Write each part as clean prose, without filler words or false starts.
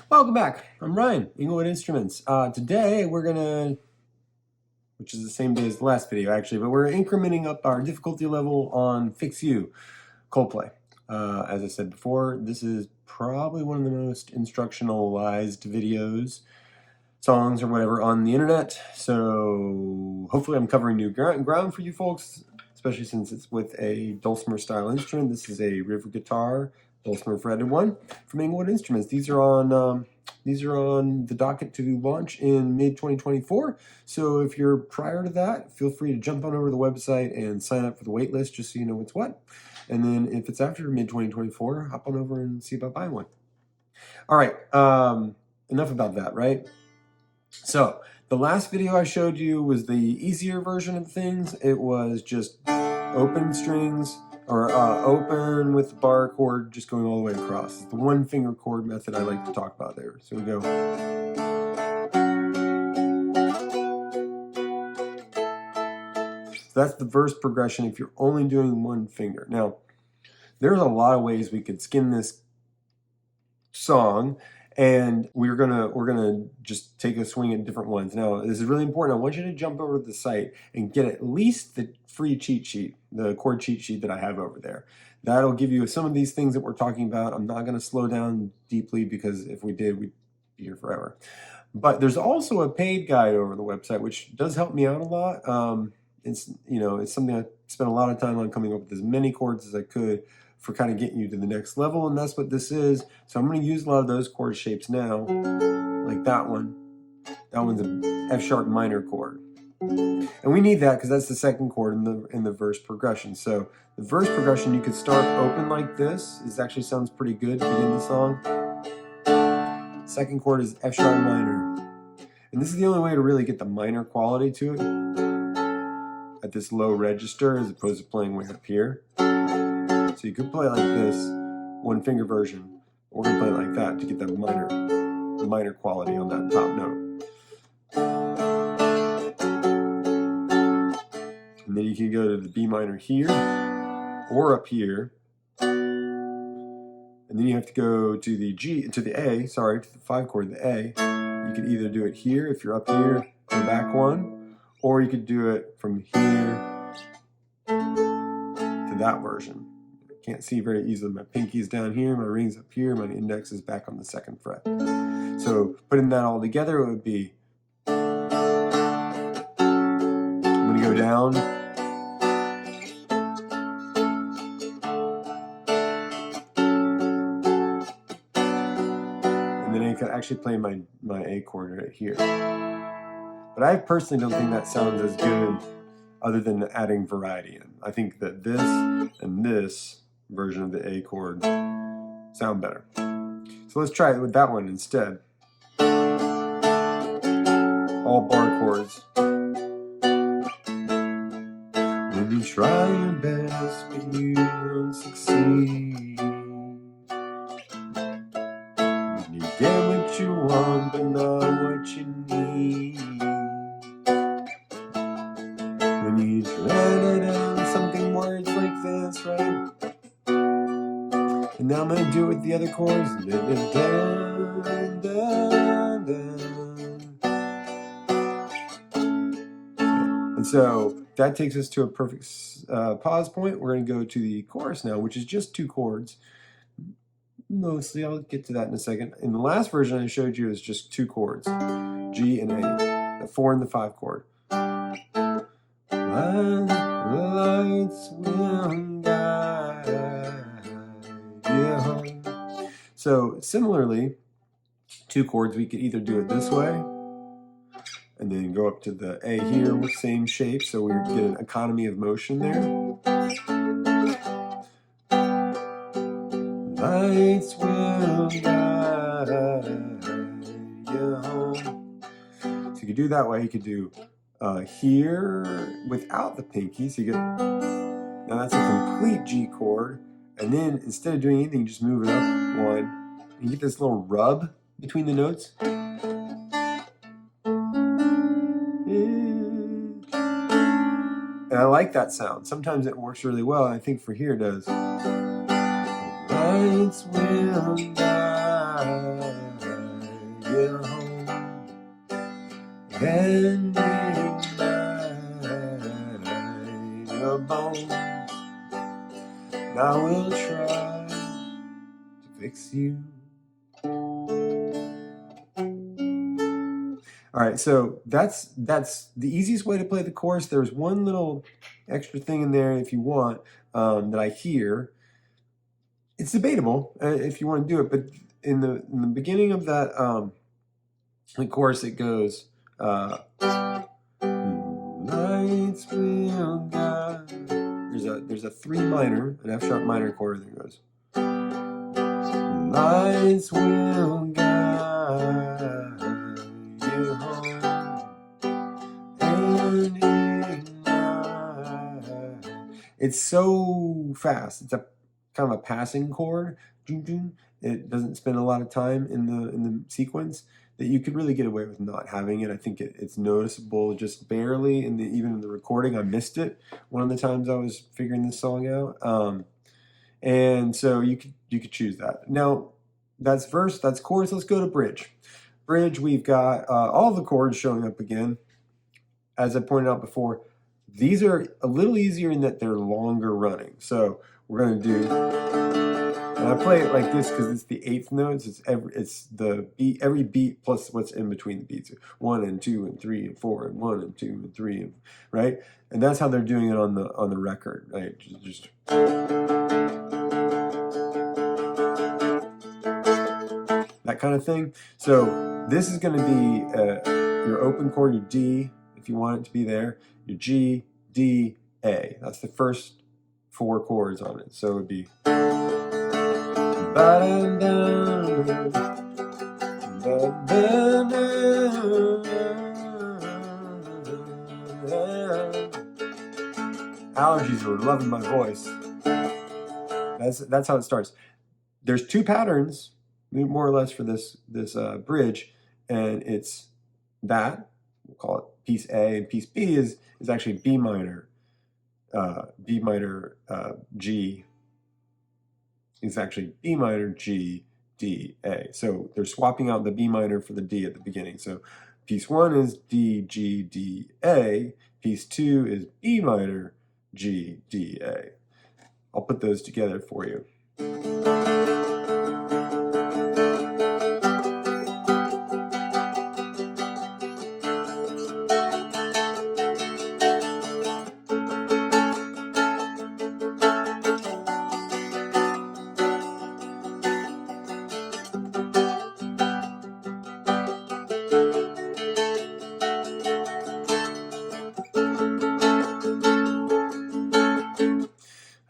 Welcome back. I'm Ryan, Inglewood Instruments. Today we're gonna, which is the same day as the last video actually, but we're incrementing up our difficulty level on Fix You, Coldplay. As I said before, this is probably one of the most instructionalized videos, songs, or whatever on the internet. So hopefully I'm covering new ground for you folks, especially since it's with a Dulcimer style instrument. This is a river guitar, Dulcimer fretted one from Inglewood Instruments. These are on the docket to launch in mid-2024. So if you're prior to that, feel free to jump on over to the website and sign up for the wait list just so you know what's what. And then if it's after mid-2024, hop on over and see about buying one. All right, enough about that, right? So the last video I showed you was the easier version of things. It was just open strings, or open with the bar chord just going all the way across. It's the one finger chord method I like to talk about there. So we go. So that's the verse progression if you're only doing one finger. Now, there's a lot of ways we could skin this song, and we're gonna just take a swing at different ones. Now, this is really important. I want you to jump over to the site and get at least the free cheat sheet, the chord cheat sheet that I have over there. That'll give you some of these things that we're talking about. I'm not gonna slow down deeply because if we did, we'd be here forever. But there's also a paid guide over the website, which does help me out a lot. It's something I spent a lot of time on, coming up with as many chords as I could for kind of getting you to the next level, and that's what this is. So I'm going to use a lot of those chord shapes now, like that one. That one's an F sharp minor chord, and we need that because that's the second chord in the verse progression. So the verse progression, you could start open like this. It actually sounds pretty good to begin the song. Second chord is F sharp minor, and this is the only way to really get the minor quality to it at this low register, as opposed to playing way up here. So you could play it like this, one finger version, or you can play it like that to get that minor quality on that top note. And then you can go to the B minor here, or up here. And then you have to go to the to the 5 chord, the A. You could either do it here, if you're up here, go back one, or you could do it from here to that version. Can't see very easily. My pinky's down here, my ring's up here, my index is back on the 2nd fret. So putting that all together, it would be, I'm going to go down, and then I could actually play my A chord right here. But I personally don't think that sounds as good other than adding variety in. I think that this and this version of the A chord sound better. So let's try it with that one instead. All bar chords. When you try your best but you don't succeed, when you get what you want but not what you need, when you try to do something words like this, right? And now I'm going to do it with the other chords. And so that takes us to a perfect pause point. We're going to go to the chorus now, which is just 2 chords. Mostly, I'll get to that in a second. In the last version I showed you is just 2 chords, G and A, the 4 and the 5 chord. Lights will guide you home. So similarly, 2 chords, we could either do it this way and then go up to the A here with same shape, so we get an economy of motion there. Lights will guide you home. So you could do that way. You could do here without the pinky. So you get, now that's a complete G chord. And then instead of doing anything, you just move it up 1. And you get this little rub between the notes. And I like that sound. Sometimes it works really well, and I think for here it does. Lights will guide your home and ignite your bones. Now we'll try to fix you. All right, so that's the easiest way to play the chorus. There's one little extra thing in there if you want that I hear. It's debatable if you want to do it, but in the beginning of that the chorus, it goes lights will guide. There's a 3 minor, an F sharp minor chord that goes lights will guide you home and ignite. It's so fast. It's a kind of a passing chord. It doesn't spend a lot of time in the sequence, that you could really get away with not having it. I think it's noticeable just barely even in the recording. I missed it one of the times I was figuring this song out. And so you could choose that. Now that's verse, that's chorus. Let's go to bridge. Bridge, we've got all the chords showing up again. As I pointed out before, these are a little easier in that they're longer running. So we're going to do, and I play it like this because it's the 8th notes. It's the beat, every beat plus what's in between the beats. 1 and 2 and 3 and 4 and 1 and 2 and 3, and, right? And that's how they're doing it on the record, right? Just that kind of thing. So this is going to be your open chord, your D, if you want it to be there, your G, D, A. That's the first 4 chords on it. So it would be allergies are loving my voice. That's how it starts. There's 2 patterns, more or less, for this bridge, and it's that, we'll call it piece A, and piece B is actually B minor, G is actually B minor, G, D, A. So they're swapping out the B minor for the D at the beginning. So piece 1 is D, G, D, A. Piece 2 is B minor, G, D, A. I'll put those together for you.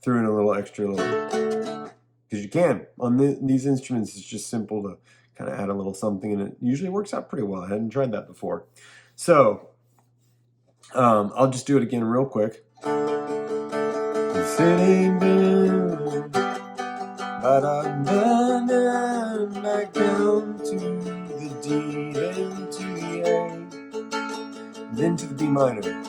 Threw in a little extra because you can on these instruments. It's just simple to kind of add a little something, and it usually works out pretty well. I hadn't tried that before, so I'll just do it again real quick. Sitting down, back down to the D, then to the A, then to the B minor.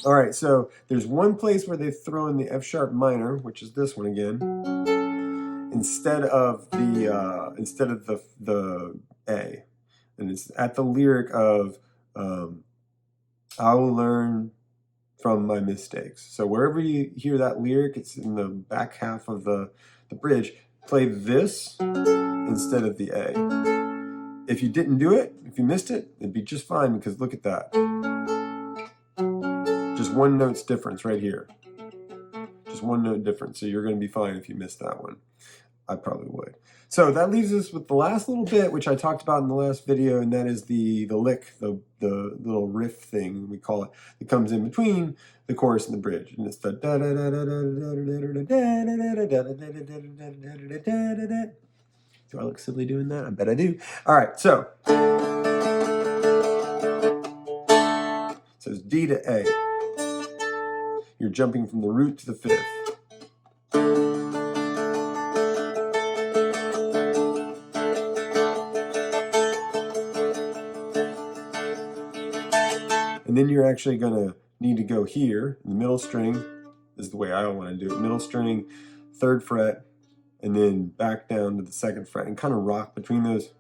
All right, so there's one place where they throw in the F sharp minor, which is this one again, instead of the A, and it's at the lyric of "I will learn from my mistakes." So wherever you hear that lyric, it's in the back half of the bridge. Play this instead of the A. If you didn't do it, if you missed it, it'd be just fine, because look at that. Just 1 note's difference right here. Just 1 note difference. So you're going to be fine if you missed that one. I probably would. So that leaves us with the last little bit, which I talked about in the last video, and that is the lick, the little riff thing, we call it. It comes in between the chorus and the bridge, and it's the da da da da da da da da da da. Do I look silly doing that? I bet I do. All right, so it's D to A. You're jumping from the root to the 5th. And then you're actually going to need to go here in the middle string. This is the way I want to do it. Middle string, 3rd fret, and then back down to the 2nd fret and kind of rock between those.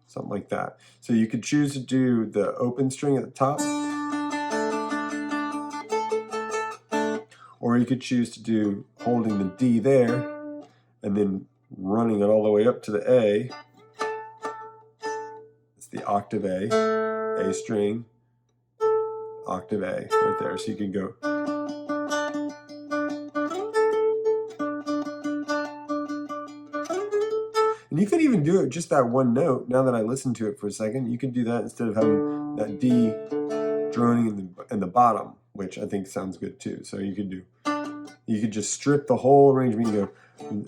Something like that. So you could choose to do the open string at the top, or you could choose to do holding the D there and then running it all the way up to the A. It's the octave A string, octave A right there. So you can go. And you could even do it just that one note. Now that I listen to it for a second, you can do that instead of having that D droning in the bottom, which I think sounds good too. So you could just strip the whole arrangement. You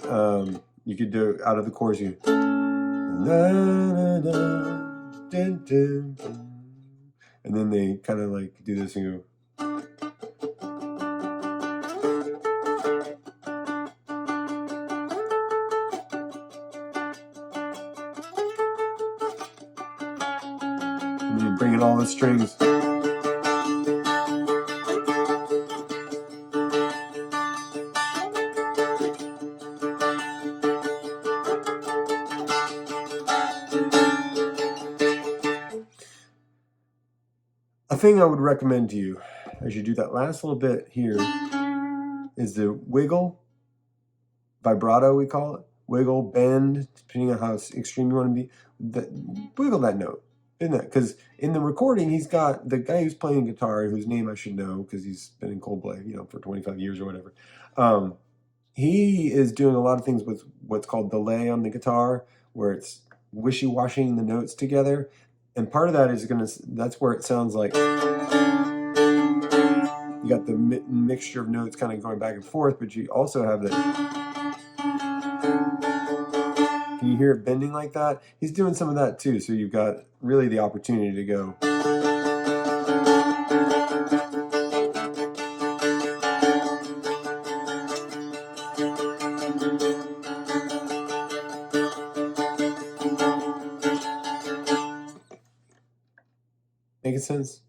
go, you could do it out of the chorus. You go, and then they kind of like do this and go. And you bring in all the strings. A thing I would recommend to you as you do that last little bit here is the wiggle, vibrato we call it, wiggle, bend, depending on how extreme you want to be. Wiggle that note, isn't it? Because in the recording, he's got the guy who's playing guitar, whose name I should know because he's been in Coldplay, for 25 years or whatever. He is doing a lot of things with what's called delay on the guitar, where it's wishy-washying the notes together. And part of that is that's where it sounds like you got the mixture of notes kind of going back and forth, but you also have the. Can you hear it bending like that? He's doing some of that too, so you've got really the opportunity to go. Making sense?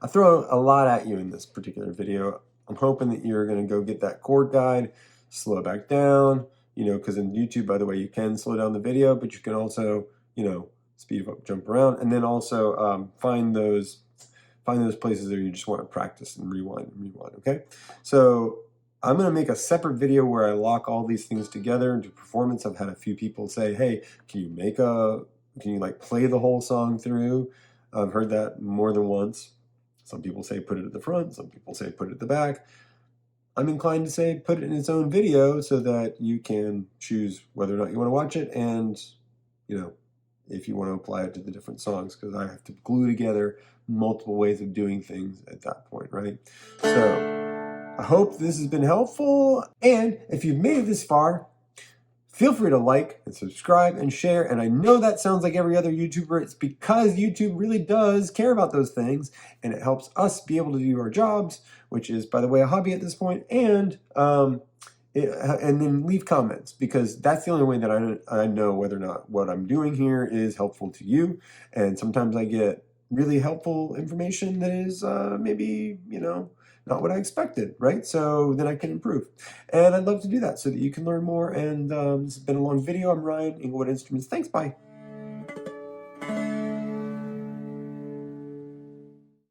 I throw a lot at you in this particular video. I'm hoping that you're going to go get that chord guide, slow it back down, because in YouTube, by the way, you can slow down the video, but you can also, speed up, jump around, and then also find those places where you just want to practice and rewind, okay? So I'm going to make a separate video where I lock all these things together into performance. I've had a few people say, hey, can you like play the whole song through? I've heard that more than once. Some people say put it at the front. Some people say put it at the back. I'm inclined to say put it in its own video so that you can choose whether or not you want to watch it and, if you want to apply it to the different songs, because I have to glue together multiple ways of doing things at that point, right? So I hope this has been helpful. And if you've made it this far, feel free to like and subscribe and share. And I know that sounds like every other YouTuber. It's because YouTube really does care about those things, and it helps us be able to do our jobs, which is, by the way, a hobby at this point. And then leave comments, because that's the only way that I know whether or not what I'm doing here is helpful to you. And sometimes I get really helpful information that is maybe, not what I expected, right? So then I can improve. And I'd love to do that so that you can learn more. And this has been a long video. I'm Ryan, Inglewood Instruments. Thanks, bye.